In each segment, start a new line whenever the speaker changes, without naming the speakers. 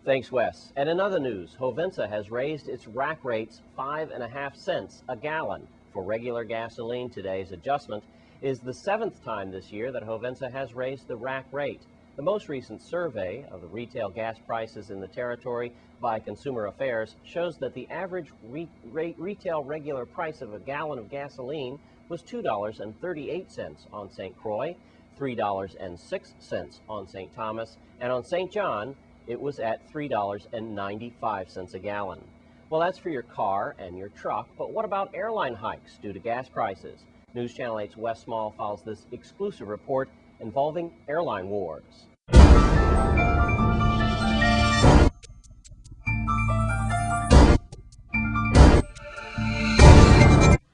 Thanks, Wes. And in other news, HOVENSA has raised its rack rates 5.5 cents a gallon for regular gasoline. Today's adjustment is the 7th time this year that HOVENSA has raised the rack rate. The most recent survey of the retail gas prices in the territory by Consumer Affairs shows that the average retail regular price of a gallon of gasoline was $2.38 on St. Croix, $3.06 on St. Thomas, and on St. John, it was at $3.95 a gallon. Well, that's for your car and your truck, but what about airline hikes due to gas prices? News Channel 8's Wes Small follows this exclusive report involving airline wars.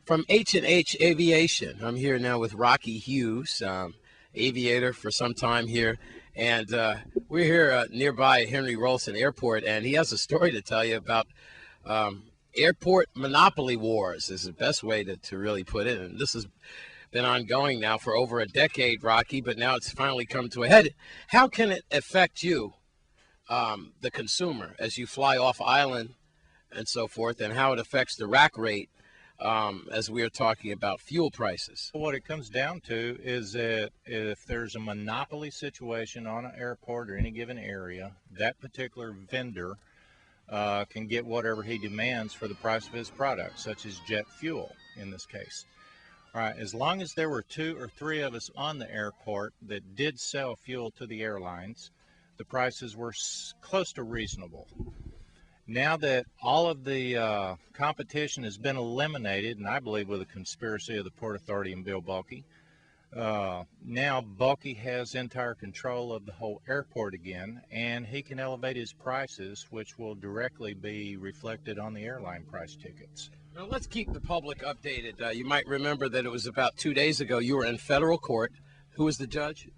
From H&H Aviation, I'm here now with Rocky Hughes, aviator for some time here, and we're here nearby Henry Rolson Airport, and he has a story to tell you about airport monopoly wars is the best way to really put it. And this has been ongoing now for over a decade, Rocky, but now it's finally come to a head. How can it affect you, the consumer, as you fly off island and so forth, and how it affects the rack rate as we are talking about fuel prices?
What it comes down to is that if there's a monopoly situation on an airport or any given area, that particular vendor can get whatever he demands for the price of his product, such as jet fuel in this case. All right, as long as there were 2 or 3 of us on the airport that did sell fuel to the airlines, the prices were close to reasonable. Now that all of the competition has been eliminated, and I believe with a conspiracy of the Port Authority and Bill Bulky, now Bulky has entire control of the whole airport again, and he can elevate his prices, which will directly be reflected on the airline price tickets.
Now let's keep the public updated. You might remember that it was about 2 days ago you were in federal court. Who was the judge?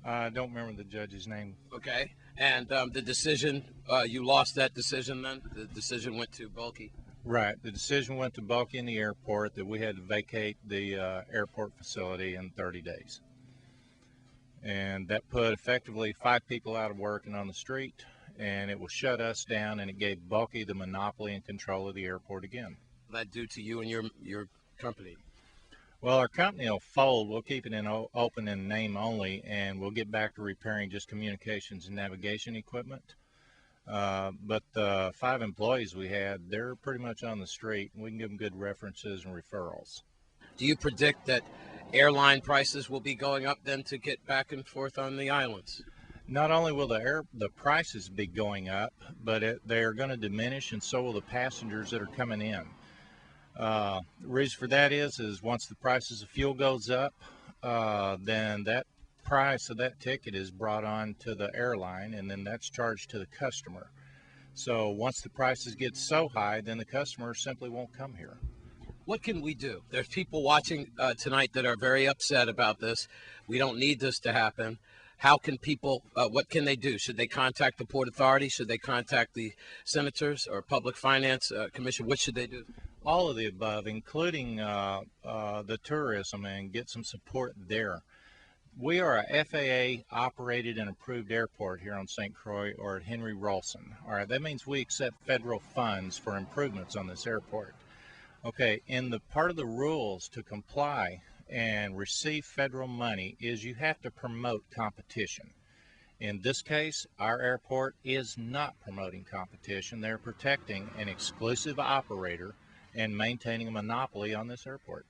I don't remember the judge's name.
Okay. And the decision, you lost that decision then? The decision went to Bulky?
Right. The decision went to Bulky in the airport that we had to vacate the airport facility in 30 days. And that put effectively 5 people out of work and on the street, and it will shut us down, and it gave Bulky the monopoly and control of the airport again.
That due to you and your company?
Well, our company will fold. We'll keep it in open in name only, and we'll get back to repairing just communications and navigation equipment. But the 5 employees we had, they're pretty much on the street. We can give them good references and referrals.
Do you predict that airline prices will be going up then to get back and forth on the islands?
Not only will the prices be going up, but they are going to diminish, and so will the passengers that are coming in. The reason for that is once the prices of fuel goes up, then that price of that ticket is brought on to the airline, and then that's charged to the customer. So once the prices get so high, then the customer simply won't come here.
What can we do? There's people watching tonight that are very upset about this. We don't need this to happen. How can people, what can they do? Should they contact the Port Authority? Should they contact the senators or Public Finance Commission? What should they do?
All of the above, including the tourism, and get some support there. We are a FAA operated and approved airport here on St. Croix or at Henry Rolson. All right, that means we accept federal funds for improvements on this airport. Okay, in the part of the rules to comply and receive federal money is you have to promote competition. In this case, our airport is not promoting competition. They're protecting an exclusive operator and maintaining a monopoly on this airport.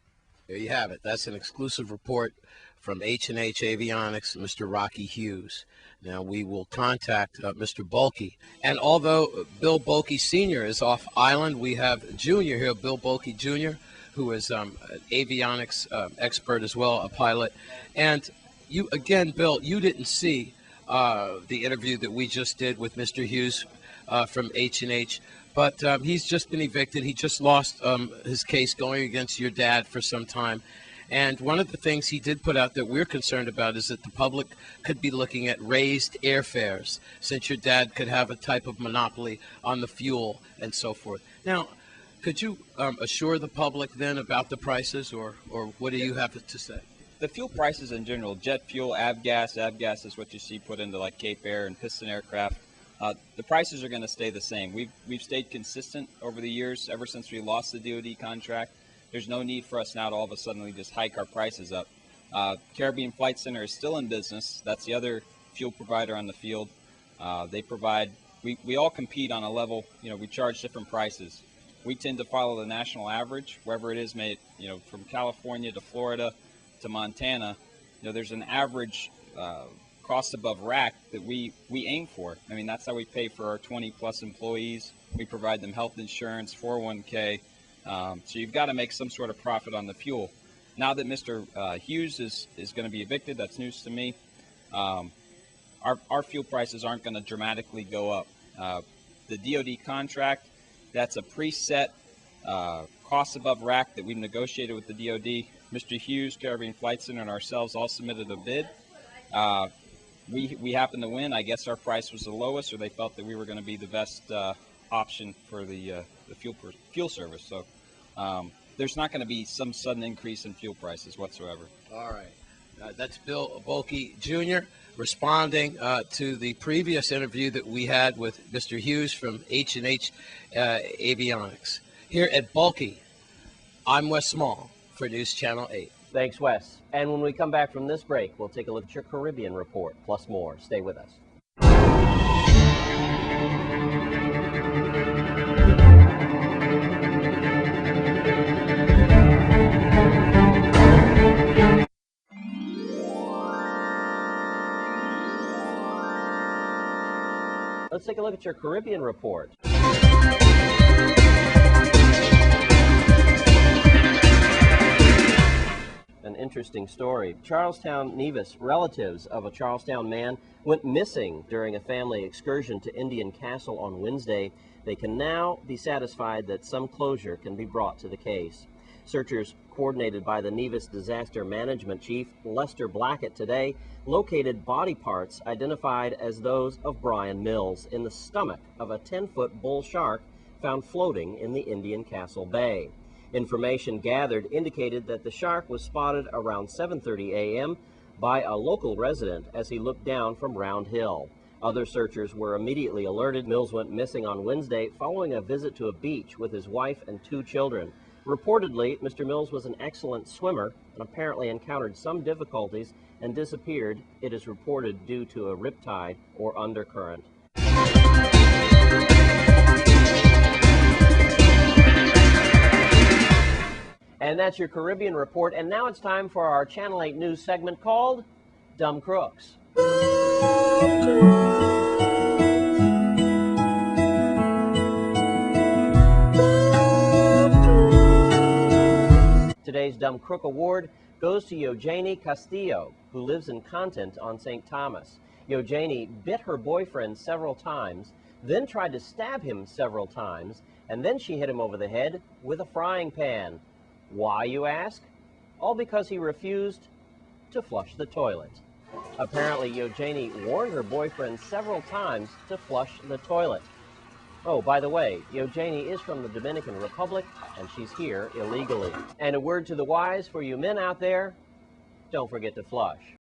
There you have it. That's an exclusive report from H&H Avionics, Mr. Rocky Hughes. Now we will contact Mr. Bulky. And although Bill Bulky Sr. is off island, we have Junior here, Bill Bulky Jr., who is an avionics expert as well, a pilot. And you, again, Bill, you didn't see the interview that we just did with Mr. Hughes from H&H. But he's just been evicted. He just lost his case going against your dad for some time. And one of the things he did put out that we're concerned about is that the public could be looking at raised airfares, since your dad could have a type of monopoly on the fuel and so forth. Now, could you assure the public then about the prices, or what do you have to say?
The fuel prices in general, jet fuel, avgas is what you see put into like Cape Air and piston aircraft. The prices are going to stay the same. We've stayed consistent over the years, ever since we lost the DoD contract. There's no need for us now to all of a sudden just hike our prices up. Caribbean Flight Center is still in business. That's the other fuel provider on the field. They provide, we all compete on a level, we charge different prices. We tend to follow the national average, wherever it is made, from California to Florida to Montana. There's an average cost above rack that we aim for. I mean, that's how we pay for our 20 plus employees. We provide them health insurance, 401k. So you've got to make some sort of profit on the fuel. Now that Mr. Hughes is going to be evicted, that's news to me. Our fuel prices aren't going to dramatically go up. The DoD contract, that's a preset cost above rack that we've negotiated with the DoD. Mr. Hughes, Caribbean Flight Center, and ourselves all submitted a bid. We happened to win. I guess our price was the lowest, or they felt that we were going to be the best option for the fuel service. So there's not going to be some sudden increase in fuel prices whatsoever.
All right. That's Bill Bulkey Jr. responding to the previous interview that we had with Mr. Hughes from H&H Avionics. Here at Bulkey, I'm Wes Small for News Channel 8.
Thanks, Wes. And when we come back from this break, we'll take a look at your Caribbean report, plus more. Stay with us. Let's take a look at your Caribbean report. An interesting story. Charlestown Nevis relatives of a Charlestown man went missing during a family excursion to Indian Castle on Wednesday. They can now be satisfied that some closure can be brought to the case. Searchers coordinated by the Nevis Disaster Management Chief Lester Blackett today located body parts identified as those of Brian Mills in the stomach of a 10-foot bull shark found floating in the Indian Castle Bay. Information gathered indicated that the shark was spotted around 7:30 a.m. by a local resident as he looked down from Round Hill. Other searchers were immediately alerted. Mills went missing on Wednesday following a visit to a beach with his wife and 2 children. Reportedly, Mr. Mills was an excellent swimmer and apparently encountered some difficulties and disappeared, it is reported, due to a riptide or undercurrent. And that's your Caribbean report. And now it's time for our Channel 8 news segment called Dumb Crooks. Today's Dumb Crook Award goes to Eugenie Castillo, who lives in Content on St. Thomas. Eugenie bit her boyfriend several times, then tried to stab him several times, and then she hit him over the head with a frying pan. Why, you ask? All because he refused to flush the toilet. Apparently, Eugenie warned her boyfriend several times to flush the toilet. Oh, by the way, Eugenie is from the Dominican Republic, and she's here illegally. And a word to the wise for you men out there, don't forget to flush.